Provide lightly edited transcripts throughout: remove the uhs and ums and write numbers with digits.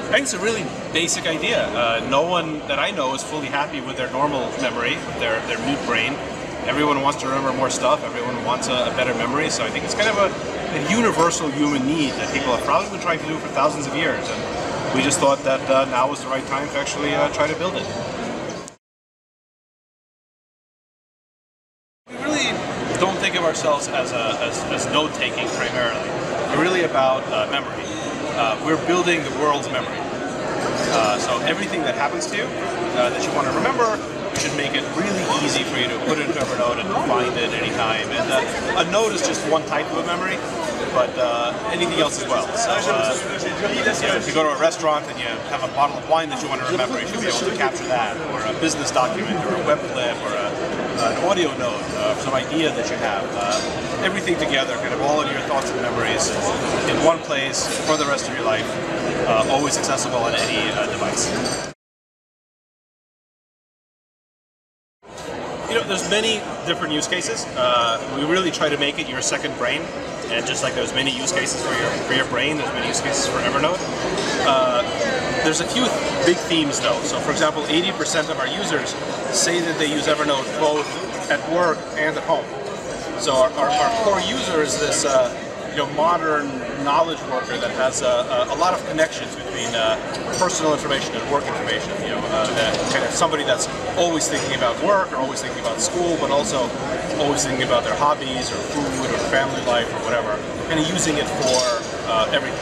I think it's a really basic idea. No one that I know is fully happy with their normal memory, with their mute brain. Everyone wants to remember more stuff. Everyone wants a better memory. So I think it's kind of a universal human need that people have probably been trying to do for thousands of years. And we just thought that now was the right time to actually try to build it. We really don't think of ourselves as note-taking primarily. We're really about memory. We're building the world's memory. So everything that happens to you that you want to remember, we should make it really easy for you to put it into Evernote and find it anytime. And a note is just one type of a memory, but anything else as well. So if you go to a restaurant and you have a bottle of wine that you want to remember, you should be able to capture that, or a business document, or a web clip, or an audio note, some idea that you have. Everything together, kind of all of your thoughts and memories in one place for the rest of your life, always accessible on any device. You know, there's many different use cases. We really try to make it your second brain, and just like there's many use cases for your brain, there's many use cases for Evernote. There's a few big themes though. So for example, 80% of our users say that they use Evernote both at work and at home. So our core user is this modern knowledge worker that has a lot of connections between personal information and work information. Kind of somebody that's always thinking about work or always thinking about school, but also always thinking about their hobbies or food or family life or whatever, and using it for everything.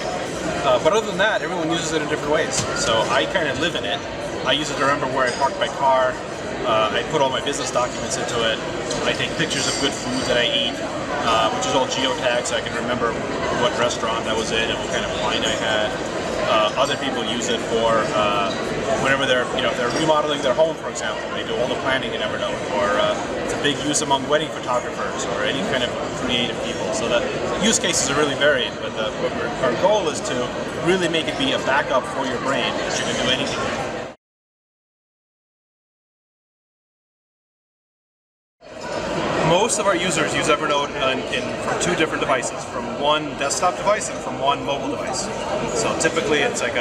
But other than that, everyone uses it in different ways. So I kind of live in it. I use it to remember where I parked my car. I put all my business documents into it. I take pictures of good food that I eat, which is all geotagged, so I can remember what restaurant I was in and what kind of wine I had. Other people use it for whenever they're remodeling their home, for example. They do all the planning in Evernote, or it's a big use among wedding photographers or any kind of creative people. So the use cases are really varied, but our goal is to really make it be a backup for your brain that you can do anything with. Most of our users use Evernote from two different devices, from one desktop device and from one mobile device. So typically it's like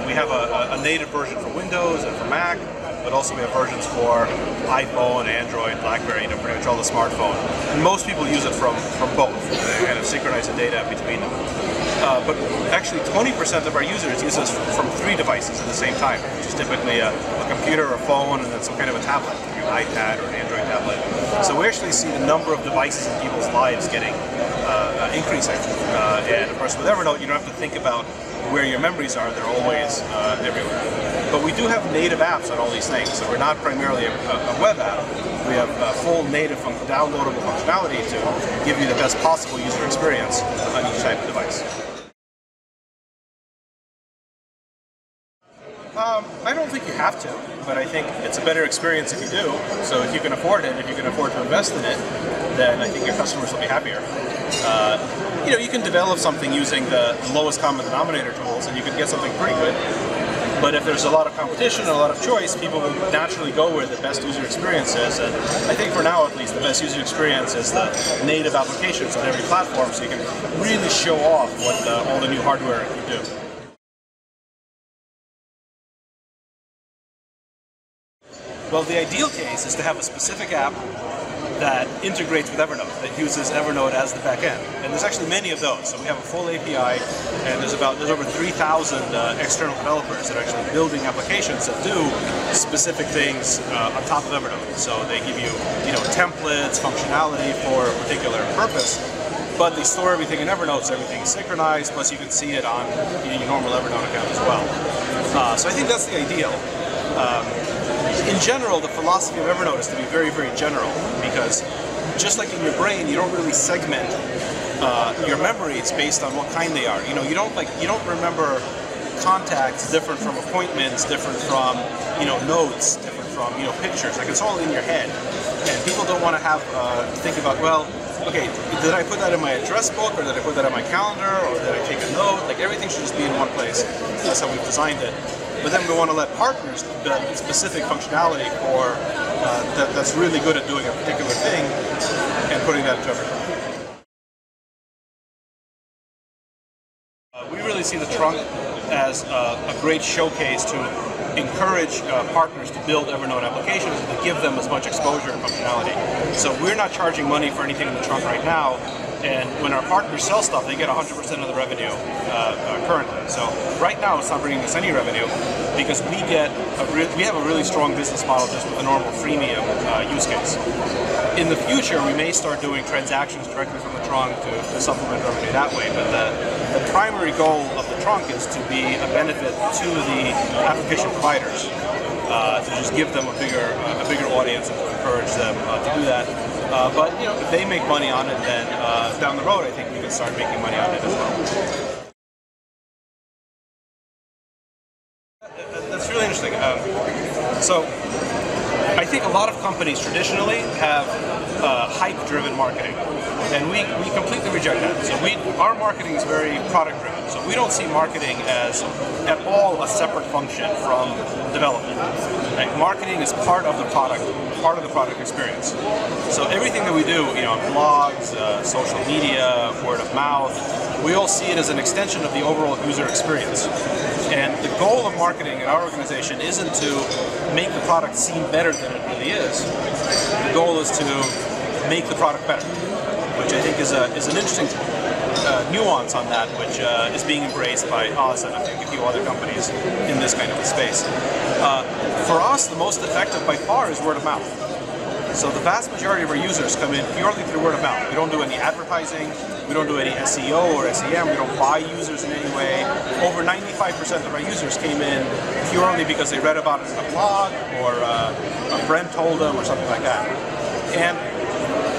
we have a native version for Windows and for Mac, but also we have versions for iPhone, Android, BlackBerry, pretty much all the smartphone. And most people use it from both. They kind of synchronize the data between them. But actually 20% of our users use this from three devices at the same time, which is typically a computer or phone and then some kind of a tablet, like an iPad or an Android tablet. So we actually see the number of devices in people's lives getting increasing. And of course with Evernote you don't have to think about where your memories are, they're always everywhere. But we do have native apps on all these things, so we're not primarily a web app. We have full native downloadable functionality to give you the best possible user experience on each type of device. I don't think you have to, but I think it's a better experience if you do. So if you can afford it, if you can afford to invest in it, then I think your customers will be happier. You can develop something using the lowest common denominator tools, and you can get something pretty good. But if there's a lot of competition and a lot of choice, people will naturally go where the best user experience is. And I think for now, at least, the best user experience is the native applications on every platform, so you can really show off what all the new hardware can do. Well, the ideal case is to have a specific app that integrates with Evernote, that uses Evernote as the back end. And there's actually many of those. So we have a full API, and there's over 3,000 external developers that are actually building applications that do specific things on top of Evernote. So they give you, templates, functionality for a particular purpose, but they store everything in Evernote, so everything is synchronized, plus you can see it on your normal Evernote account as well. So I think that's the ideal. In general, the philosophy of Evernote is to be very, very general, because just like in your brain, you don't really segment your memories based on what kind they are. You don't remember contacts different from appointments, different from notes, different from pictures. Like, it's all in your head, and people don't want to think about, well, okay, did I put that in my address book, or did I put that in my calendar, or did I take a note? Like, everything should just be in one place. That's how we've designed it. But then we want to let partners build specific functionality for that's really good at doing a particular thing and putting that into Evernote. We really see the trunk as a great showcase to encourage partners to build Evernote applications and to give them as much exposure and functionality. So we're not charging money for anything in the trunk right now, and when our partners sell stuff, they get 100% of the revenue currently. So right now it's not bringing us any revenue because we have a really strong business model just with a normal freemium use case. In the future, we may start doing transactions directly from the trunk to supplement revenue that way, but the primary goal of the trunk is to be a benefit to the application providers, to just give them a bigger audience and to encourage them to do that. But you know, if they make money on it, then down the road, I think we can start making money on it as well. That's really interesting. So I think a lot of companies traditionally have hype-driven marketing, and we completely reject that. So our marketing is very product-driven. So we don't see marketing as at all a separate function from development. Right? Marketing is part of the product experience. So everything that we do, you know, blogs, social media, word of mouth, we all see it as an extension of the overall user experience. And the goal of marketing in our organization isn't to make the product seem better than it really is. The goal is to make the product better, which I think is an interesting nuance on that, which is being embraced by us and I think a few other companies in this kind of a space. For us, the most effective by far is word of mouth. So the vast majority of our users come in purely through word of mouth. We don't do any advertising, we don't do any SEO or SEM, we don't buy users in any way. Over 95% of our users came in purely because they read about it in a blog or a friend told them or something like that. And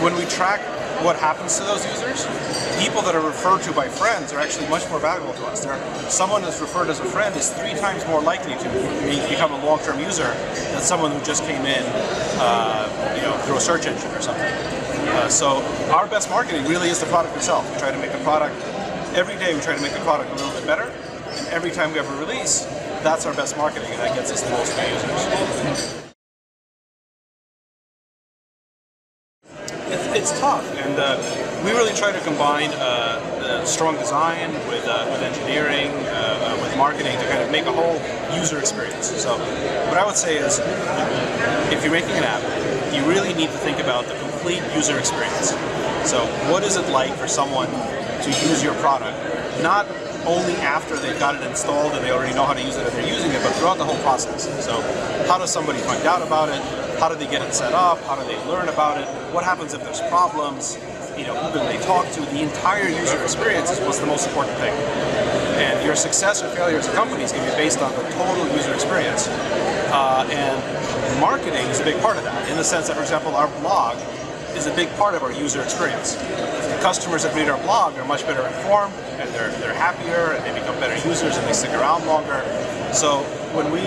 when we track what happens to those users, people that are referred to by friends are actually much more valuable to us. Someone that's referred as a friend is 3 times more likely to become a long-term user than someone who just came in you know, through a search engine or something. So our best marketing really is the product itself. We try to make the product, every day we try to make the product a little bit better, and every time we have a release, that's our best marketing, and that gets us the most new users. It's tough, and we really try to combine strong design with engineering, with marketing to kind of make a whole user experience. So what I would say is, if you're making an app, you really need to think about the complete user experience. So what is it like for someone to use your product, not only after they've got it installed and they already know how to use it and they're using it, but throughout the whole process. So how does somebody find out about it? How do they get it set up? How do they learn about it? What happens if there's problems? You know, who can they talk to? The entire user experience is what's the most important thing. And your success or failure as a company is going to be based on the total user experience. And marketing is a big part of that, in the sense that, for example, our blog is a big part of our user experience. The customers that read our blog are much better informed, and they're happier, and they become better users, and they stick around longer. So when we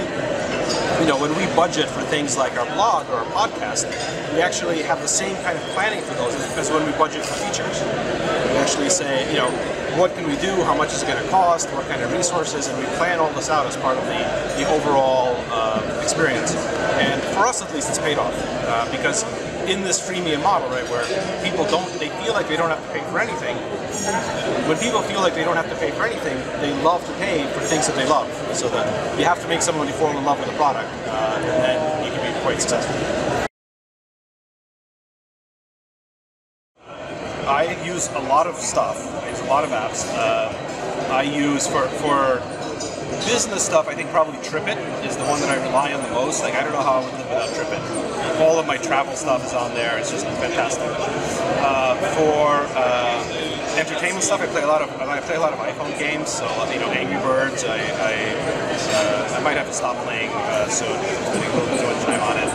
budget for things like our blog or our podcast, we actually have the same kind of planning for those as when we budget for features. We actually say, you know, what can we do, how much is it going to cost, what kind of resources, and we plan all this out as part of the overall experience. And for us at least, it's paid off, because in this freemium model, right, where they feel like they don't have to pay for anything. When people feel like they don't have to pay for anything, they love to pay for things that they love. So that you have to make someone fall in love with the product, and then you can be quite successful. I use a lot of stuff. I use a lot of apps. I use for business stuff, I think probably TripIt is the one that I rely on the most. Like, I don't know how I would live without TripIt. All of my travel stuff is on there. It's just fantastic. For entertainment stuff, I play a lot of iPhone games. So, you know, Angry Birds. I might have to stop playing soon because I'm spending a little bit too much time on it.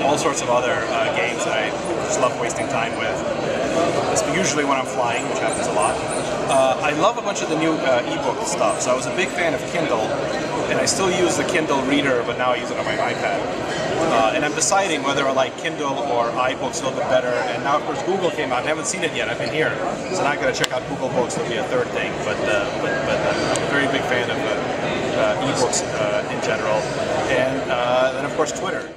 All sorts of other games that I just love wasting time with. It's usually when I'm flying, which happens a lot. I love a bunch of the new ebook stuff. So I was a big fan of Kindle, and I still use the Kindle Reader, but now I use it on my iPad. And I'm deciding whether I like Kindle or iBooks a little bit better. And now, of course, Google came out. I haven't seen it yet. I've been here, so now I got to check out Google Books. That'll be a third thing. But I'm a very big fan of ebooks in general, and then of course Twitter.